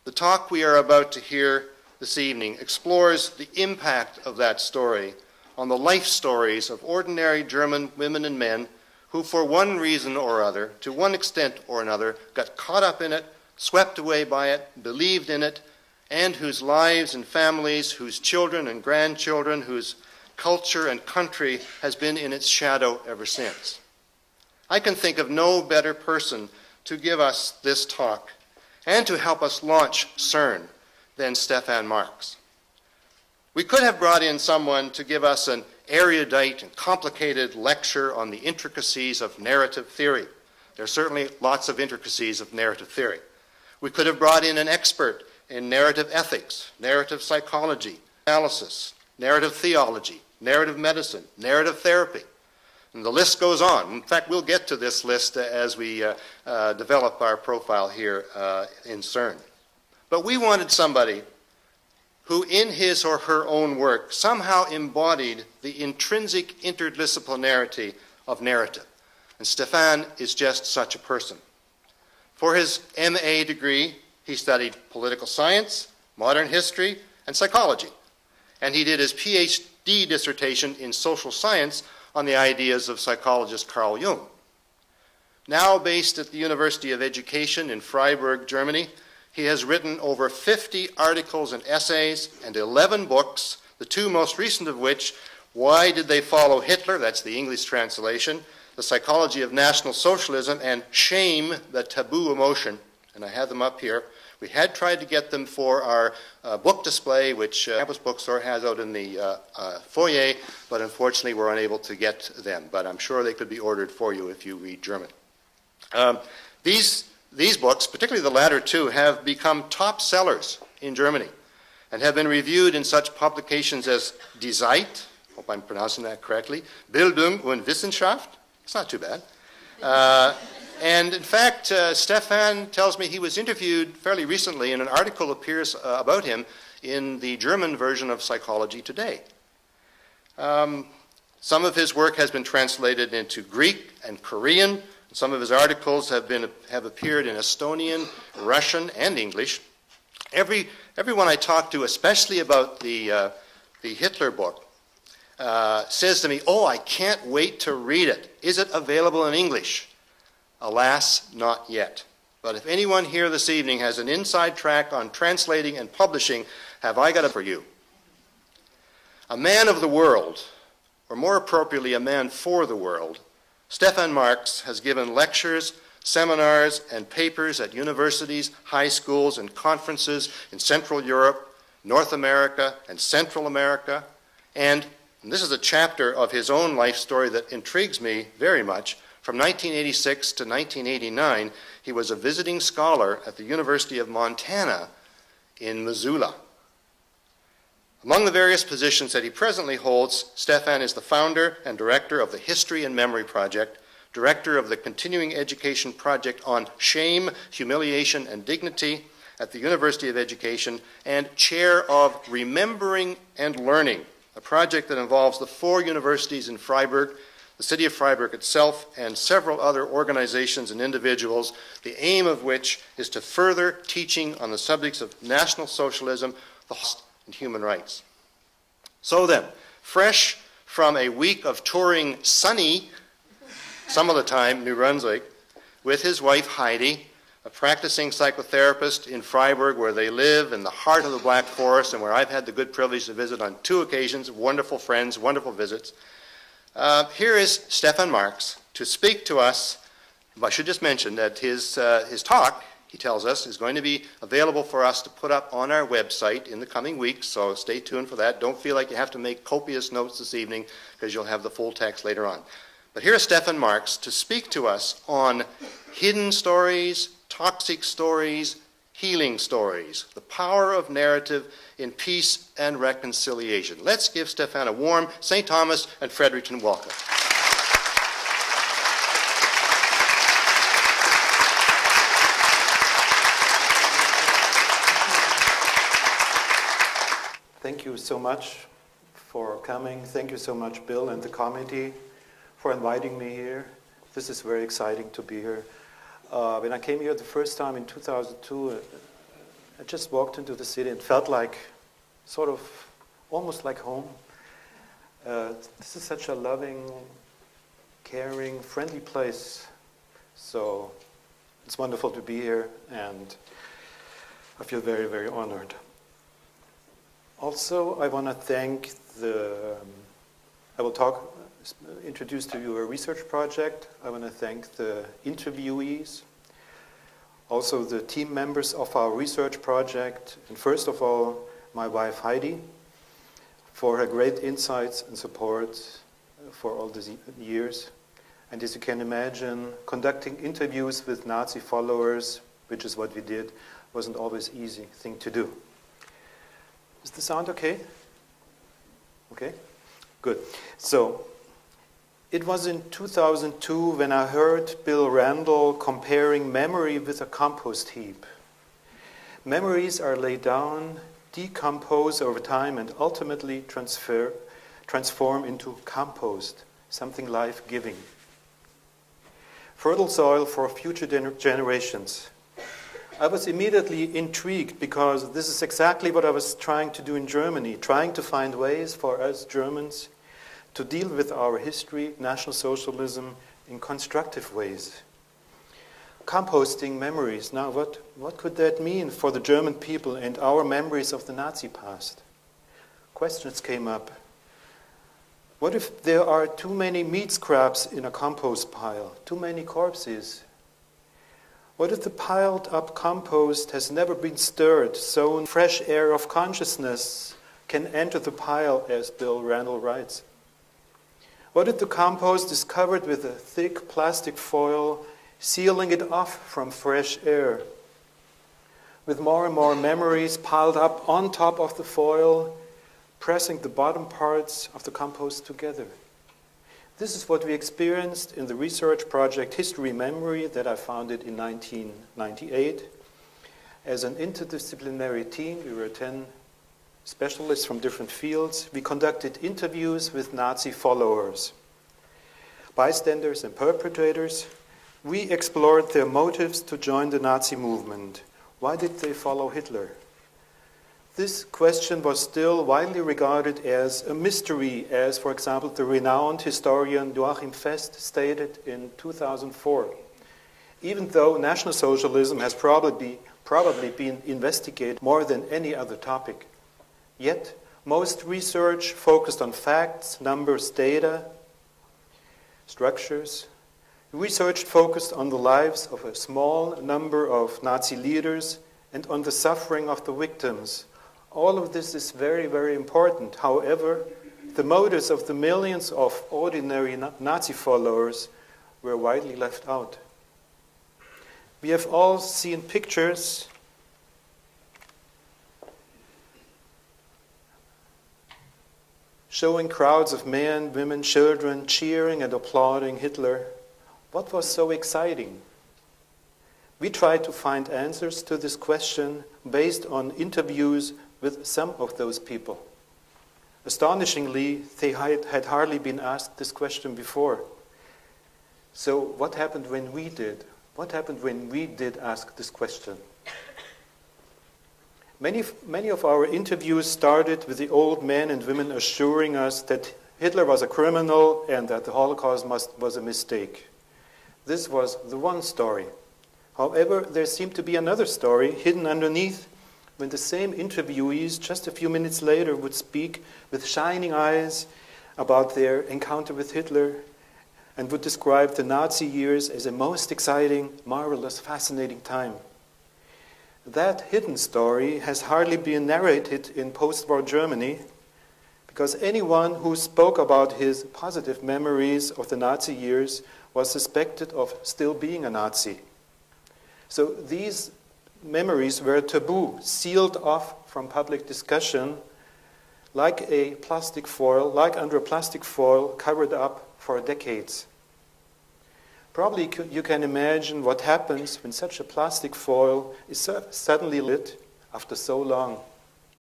The talk we are about to hear this evening explores the impact of that story on the life stories of ordinary German women and men who, for one reason or other, to one extent or another, got caught up in it, swept away by it, believed in it, and whose lives and families, whose children and grandchildren, whose culture and country has been in its shadow ever since. I can think of no better person to give us this talk and to help us launch CIRN than Stephan Marx. We could have brought in someone to give us an erudite and complicated lecture on the intricacies of narrative theory. There are certainly lots of intricacies of narrative theory. We could have brought in an expert in narrative ethics, narrative psychology, analysis, narrative theology, narrative medicine, narrative therapy. And the list goes on. In fact, we'll get to this list as we develop our profile here in CIRN. But we wanted somebody who in his or her own work somehow embodied the intrinsic interdisciplinarity of narrative. And Stephan is just such a person. For his MA degree, he studied political science, modern history, and psychology. And he did his PhD dissertation in social science on the ideas of psychologist Carl Jung. Now based at the University of Education in Freiburg, Germany, he has written over 50 articles and essays and 11 books, the two most recent of which, Why Did They Follow Hitler? That's the English translation, The Psychology of National Socialism, and Shame, the Taboo Emotion. And I have them up here. We had tried to get them for our book display, which Campus Bookstore has out in the foyer, but unfortunately we're unable to get them. But I'm sure they could be ordered for you if you read German. These books, particularly the latter two, have become top sellers in Germany and have been reviewed in such publications as Die Zeit, hope I'm pronouncing that correctly, Bildung und Wissenschaft, it's not too bad. And in fact, Stephan tells me he was interviewed fairly recently, and an article appears about him in the German version of Psychology Today. Some of his work has been translated into Greek and Korean. Some of his articles have appeared in Estonian, Russian, and English. Everyone I talk to, especially about the Hitler book, says to me, "Oh, I can't wait to read it. Is it available in English?" Alas, not yet. But if anyone here this evening has an inside track on translating and publishing, have I got it for you. A man of the world, or more appropriately, a man for the world, Stephan Marx has given lectures, seminars, and papers at universities, high schools, and conferences in Central Europe, North America, and Central America. And this is a chapter of his own life story that intrigues me very much. From 1986 to 1989, he was a visiting scholar at the University of Montana in Missoula. Among the various positions that he presently holds, Stephan is the founder and director of the History and Memory Project, director of the Continuing Education Project on Shame, Humiliation, and Dignity at the University of Education, and chair of Remembering and Learning, a project that involves the 4 universities in Freiburg, the city of Freiburg itself, and several other organizations and individuals, the aim of which is to further teaching on the subjects of National Socialism, and human rights. So then, fresh from a week of touring sunny, some of the time, New Brunswick, with his wife Heidi, a practicing psychotherapist in Freiburg, where they live in the heart of the Black Forest and where I've had the good privilege to visit on 2 occasions, wonderful friends, wonderful visits. Here is Stephan Marx to speak to us. I should just mention that his talk, he tells us, is going to be available for us to put up on our website in the coming weeks, so stay tuned for that. Don't feel like you have to make copious notes this evening, because you'll have the full text later on. But here is Stephan Marx to speak to us on hidden stories, toxic stories, healing stories, the power of narrative in peace and reconciliation. Let's give Stephan a warm St. Thomas and Fredericton welcome. Thank you so much for coming. Thank you so much, Bill, and the committee for inviting me here. This is very exciting to be here. When I came here the first time in 2002, I just walked into the city and felt like, sort of, almost like home. This is such a loving, caring, friendly place. So it's wonderful to be here, and I feel very, very honored. Also, I want to thank I will introduce to you a research project. I want to thank the interviewees, also the team members of our research project, and first of all, my wife Heidi, for her great insights and support for all these years. And as you can imagine, conducting interviews with Nazi followers, which is what we did, wasn't always an easy thing to do. Is the sound okay? Okay, good. So, it was in 2002 when I heard Bill Randall comparing memory with a compost heap. Memories are laid down, decompose over time, and ultimately transform into compost, something life-giving. Fertile soil for future generations. I was immediately intrigued because this is exactly what I was trying to do in Germany, trying to find ways for us Germans to deal with our history, National Socialism, in constructive ways. Composting memories. Now, what could that mean for the German people and our memories of the Nazi past? Questions came up. What if there are too many meat scraps in a compost pile, too many corpses? What if the piled up compost has never been stirred, so fresh air of consciousness can enter the pile, as Bill Randall writes? What if the compost is covered with a thick plastic foil, sealing it off from fresh air? With more and more memories piled up on top of the foil, pressing the bottom parts of the compost together. This is what we experienced in the research project History Memory that I founded in 1998. As an interdisciplinary team, we were 10 specialists from different fields. We conducted interviews with Nazi followers, bystanders and perpetrators. We explored their motives to join the Nazi movement. Why did they follow Hitler? This question was still widely regarded as a mystery, as, for example, the renowned historian Joachim Fest stated in 2004. Even though National Socialism has probably been investigated more than any other topic. Yet, most research focused on facts, numbers, data, structures. Research focused on the lives of a small number of Nazi leaders and on the suffering of the victims. All of this is very, very important. However, the motives of the millions of ordinary Nazi followers were widely left out. We have all seen pictures showing crowds of men, women, children cheering and applauding Hitler. What was so exciting? We tried to find answers to this question based on interviews with some of those people. Astonishingly, they had hardly been asked this question before. So what happened when we did? What happened when we did ask this question? Many of our interviews started with the old men and women assuring us that Hitler was a criminal and that the Holocaust was a mistake. This was the one story. However, there seemed to be another story hidden underneath when the same interviewees just a few minutes later would speak with shining eyes about their encounter with Hitler and would describe the Nazi years as a most exciting, marvelous, fascinating time. That hidden story has hardly been narrated in post-war Germany because anyone who spoke about his positive memories of the Nazi years was suspected of still being a Nazi. So these memories were taboo, sealed off from public discussion, like a plastic foil, like under a plastic foil, covered up for decades. Probably you can imagine what happens when such a plastic foil is suddenly lit after so long.